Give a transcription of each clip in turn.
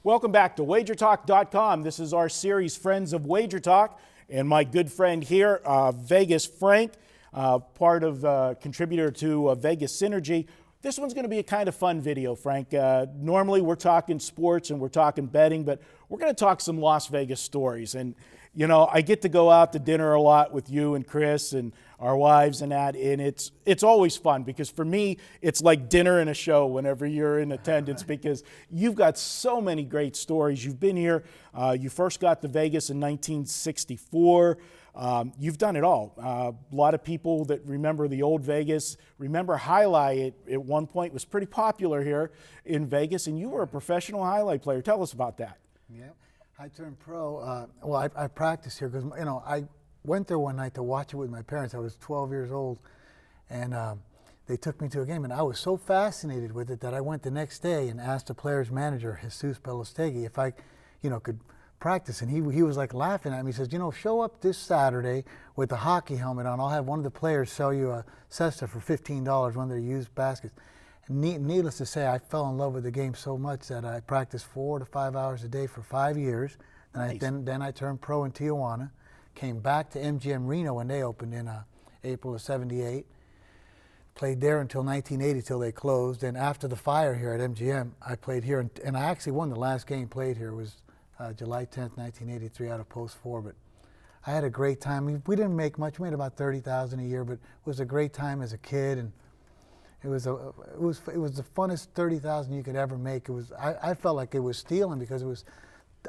Welcome back to WagerTalk.com. This is our series, Friends of WagerTalk, and my good friend here, Vegas Frank, contributor to Vegas Synergy. This one's going to be a kind of fun video, Frank. Normally we're talking sports and we're talking betting, but we're going to talk some Las Vegas stories. And, you know, I get to go out to dinner a lot with you and Chris and our wives and that, and it's always fun because for me, it's like dinner and a show whenever you're in attendance because you've got so many great stories. You've been here. You first got to Vegas in 1964. You've done it all. A lot of people that remember the old Vegas remember highlight. At one point was pretty popular here in Vegas, and you were a professional highlight player. Tell us about that. Yeah, I turned pro. I practiced here because, you know, I went there one night to watch it with my parents. I was 12 years old, and they took me to a game, and I was so fascinated with it that I went the next day and asked the player's manager, Jesus Belostegui, if I, you know, could practice. And he was like laughing at me. He says, you know, show up this Saturday with a hockey helmet on. I'll have one of the players sell you a cesta for $15, one of their used baskets. And needless to say, I fell in love with the game so much that I practiced 4 to 5 hours a day for 5 years. And Nice. then I turned pro in Tijuana, came back to MGM Reno when they opened in April of '78. Played there until 1980 till they closed. And after the fire here at MGM, I played here. And I actually won the last game played here. It was July 10th, 1983 out of Post 4. But I had a great time. We didn't make much. We made about $30,000 a year, but it was a great time as a kid. And it was the funnest $30,000 you could ever make. I felt like it was stealing because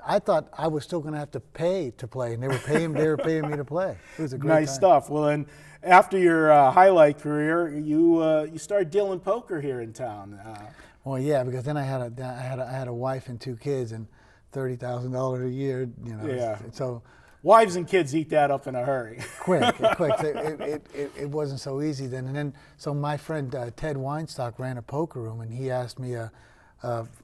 I thought I was still going to have to pay to play, and they were paying me to play. It was a great Nice time. stuff. Well, then after your highlight career, you started dealing poker here in town. Well, yeah, because then I had a wife and 2 kids and $30,000 a year. You know, Yeah. so Wives and kids eat that up in a hurry. quick. It wasn't so easy then. And then so my friend Ted Weinstock ran a poker room, and he asked me,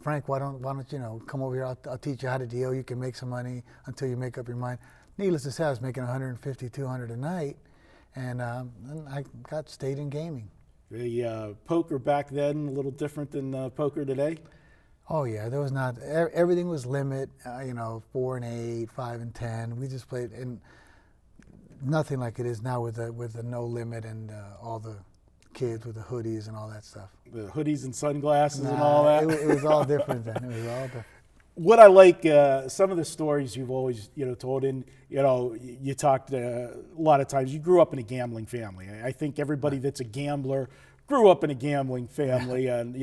Frank, why don't you know come over here? I'll teach you how to deal. You can make some money until you make up your mind. Needless to say, I was making $150, $200 a night, and I stayed in gaming. The poker back then a little different than poker today. Oh yeah, there was not everything was limit. You know, 4 and 8, 5 and 10. We just played, and nothing like it is now with the no limit and all the kids with the hoodies and all that stuff. The hoodies and sunglasses and all that. It was all different then. It was all different. What I like, some of the stories you've always, told, and, you talked a lot of times, you grew up in a gambling family. I think everybody that's a gambler grew up in a gambling family. And,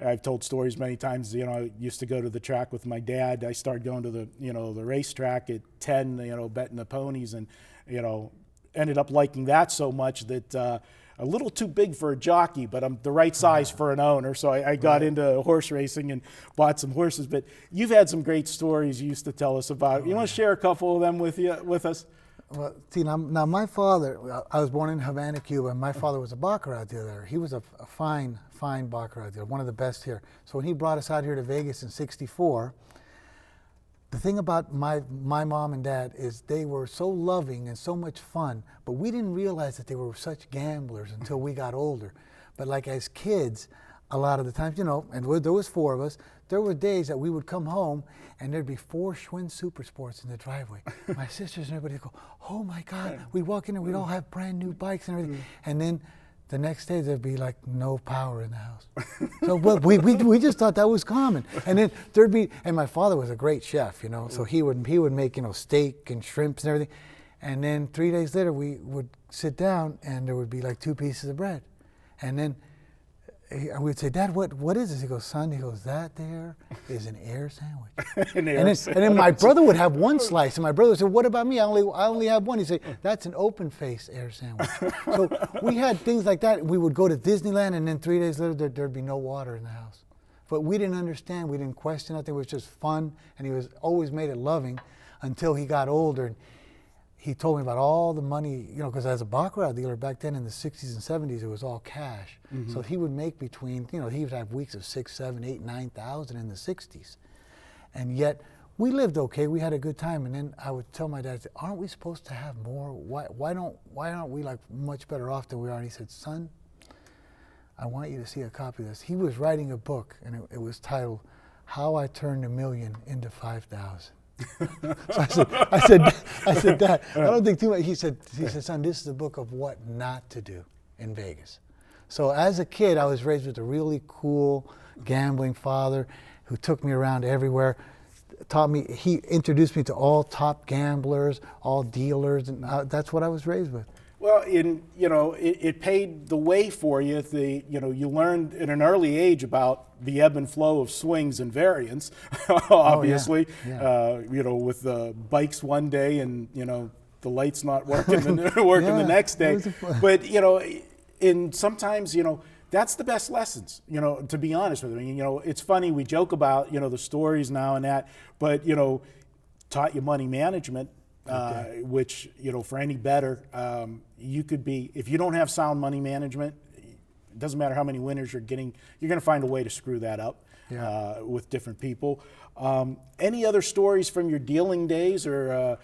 I've told stories many times, I used to go to the track with my dad. I started going to the racetrack at 10, betting the ponies, and, ended up liking that so much that, a little too big for a jockey, but I'm the right size for an owner. So I got into horse racing and bought some horses. But you've had some great stories you used to tell us about. You want to share a couple of them with us? Well, see, now my father, I was born in Havana, Cuba, and my father was a baccarat dealer. He was a fine baccarat dealer, one of the best here. So when he brought us out here to Vegas in '64, the thing about my mom and dad is they were so loving and so much fun, but we didn't realize that they were such gamblers until we got older. But like as kids, a lot of the times, and there was 4 of us, there were days that we would come home and there'd be 4 Schwinn Super Sports in the driveway. My sisters and everybody would go, oh my God, we'd walk in and we'd all have brand new bikes and everything. And then the next day there'd be like no power in the house. So we just thought that was common. And then there'd be, and my father was a great chef, so he would make, steak and shrimps and everything. And then 3 days later we would sit down and there would be like 2 pieces of bread. And then we'd say, Dad, what is this? He goes, son, that there is an air sandwich. And then my brother would have 1 slice, and my brother would say, what about me? I only have 1. He'd say, that's an open-face air sandwich. So we had things like that. We would go to Disneyland, and then 3 days later, there'd be no water in the house. But we didn't understand. We didn't question nothing. It was just fun, and he was always made it loving until he got older. And he told me about all the money, because as a baccarat dealer back then in the 60s and 70s, it was all cash. Mm-hmm. So he would make between, he would have weeks of 6, 7, 8, 9,000 in the 60s. And yet we lived okay. We had a good time. And then I would tell my dad, aren't we supposed to have more? Why aren't we like much better off than we are? And he said, son, I want you to see a copy of this. He was writing a book, and it was titled how I turned $1 million into 5,000. So I said, Dad, I don't think too much. He said, son, this is a book of what not to do in Vegas. So as a kid, I was raised with a really cool gambling father who took me around everywhere, he introduced me to all top gamblers, all dealers, and that's what I was raised with. Well, it paved the way for you. You learned at an early age about the ebb and flow of swings and variance, obviously. Oh, yeah. With the bikes one day and, the lights not working the next day. But, and sometimes, that's the best lessons, to be honest with you. It's funny, we joke about, the stories now and that, but, taught you money management. Which, for any better, you could be, if you don't have sound money management, it doesn't matter how many winners you're getting, you're going to find a way to screw that up with different people. Any other stories from your dealing days or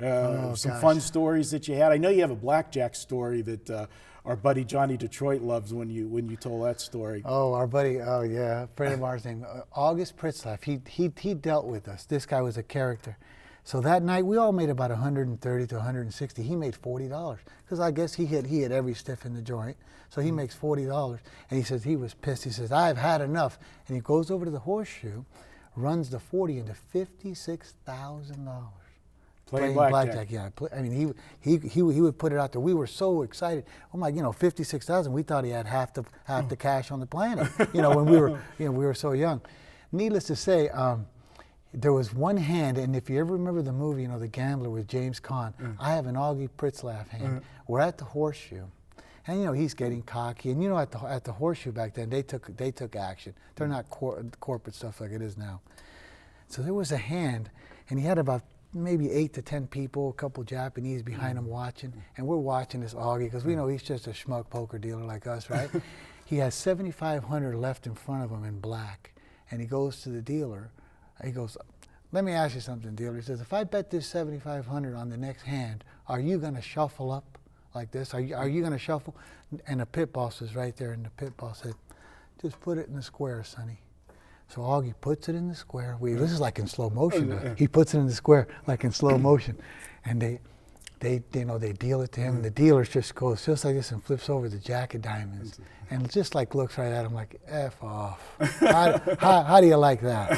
some fun stories that you had? I know you have a blackjack story that our buddy Johnny Detroit loves when you told that story. Oh, our buddy, a friend of ours named August Pritzlaff. He dealt with us. This guy was a character. So that night, we all made about 130 to 160. He made $40 because I guess he hit every stiff in the joint. So he makes $40, and he says he was pissed. He says, I've had enough. And he goes over to the horseshoe, runs the 40 into $56,000. Playing blackjack. Yeah. I mean, he would put it out there. We were so excited. Oh my, 56,000. We thought he had half the cash on the planet. When we were so young. Needless to say. There was one hand, and if you ever remember the movie, The Gambler with James Caan, I have an Augie Pritzlaff hand. We're at the horseshoe, and he's getting cocky. And at the horseshoe back then, they took action. They're not corporate stuff like it is now. So there was a hand, and he had about maybe 8 to 10 people, a couple Japanese behind him watching, and we're watching this Augie because we know he's just a schmuck poker dealer like us, right? He has 7,500 left in front of him in black, and he goes to the dealer. He goes, let me ask you something, dealer. He says, if I bet this 7,500 on the next hand, are you going to shuffle up like this? Are you going to shuffle? And the pit boss was right there, and the pit boss said, just put it in the square, Sonny. So Augie puts it in the square. This is like in slow motion. He puts it in the square like in slow motion, and they deal it to him, and the dealer just goes just like this and flips over the jack of diamonds, and just like looks right at him like, F off. How do you like that?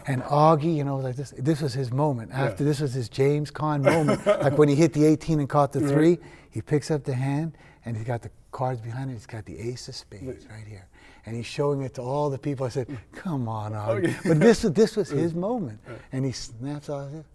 And Augie, like this. This was his moment. After this was his James Caan moment. Like when he hit the 18 and caught the 3, he picks up the hand, and he's got the cards behind it. He's got the ace of spades right here. And he's showing it to all the people. I said, come on, Augie. But this was his moment. And he snaps out it.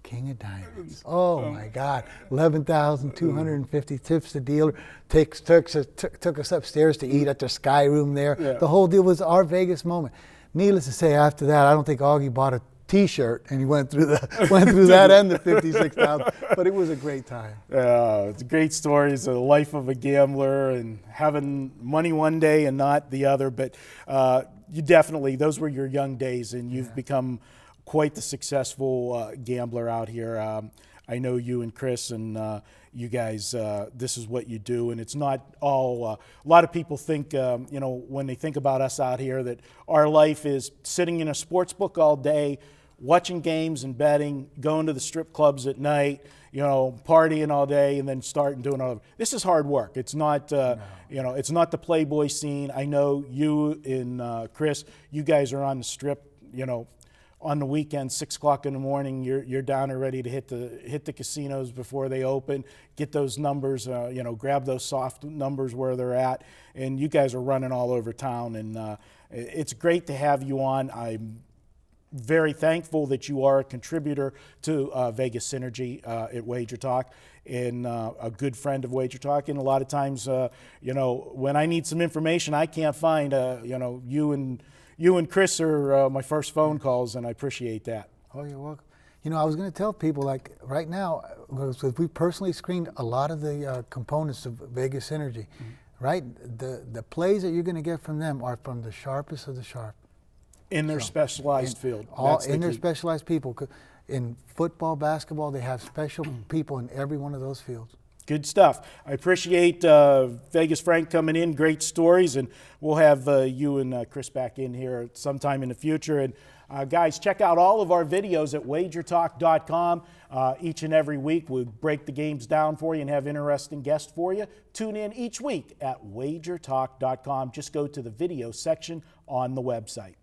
King of diamonds. Oh my God. 11,250 tips the dealer. Took us upstairs to eat at the Sky Room there. Yeah. The whole deal was our Vegas moment. Needless to say, after that, I don't think Augie bought a T-shirt, and he went through that and the 56,000. But it was a great time. It's a great story. It's the life of a gambler and having money one day and not the other. But you definitely, those were your young days, and you've become quite the successful gambler out here. I know you and Chris and you guys, this is what you do, and it's not all, a lot of people think, when they think about us out here, that our life is sitting in a sports book all day, watching games and betting, going to the strip clubs at night, partying all day, and then starting doing all of it. This is hard work. It's not, it's not the Playboy scene. I know you and Chris, you guys are on the strip, on the weekend, 6 o'clock in the morning, you're down and ready to hit the casinos before they open, get those numbers, grab those soft numbers where they're at, and you guys are running all over town, and it's great to have you on. I'm very thankful that you are a contributor to Vegas Synergy at WagerTalk, and a good friend of WagerTalk. And a lot of times, when I need some information I can't find, you and Chris are my first phone calls, and I appreciate that. Oh, you're welcome. I was going to tell people, like right now, because we personally screened a lot of the components of Vegas Synergy, right? The plays that you're going to get from them are from the sharpest of the sharp. In their specialized field. Their specialized people. In football, basketball, they have special people in every one of those fields. Good stuff. I appreciate Vegas Frank coming in. Great stories, and we'll have you and Chris back in here sometime in the future. And guys, check out all of our videos at WagerTalk.com. Each and every week, we break the games down for you and have interesting guests for you. Tune in each week at WagerTalk.com. Just go to the video section on the website.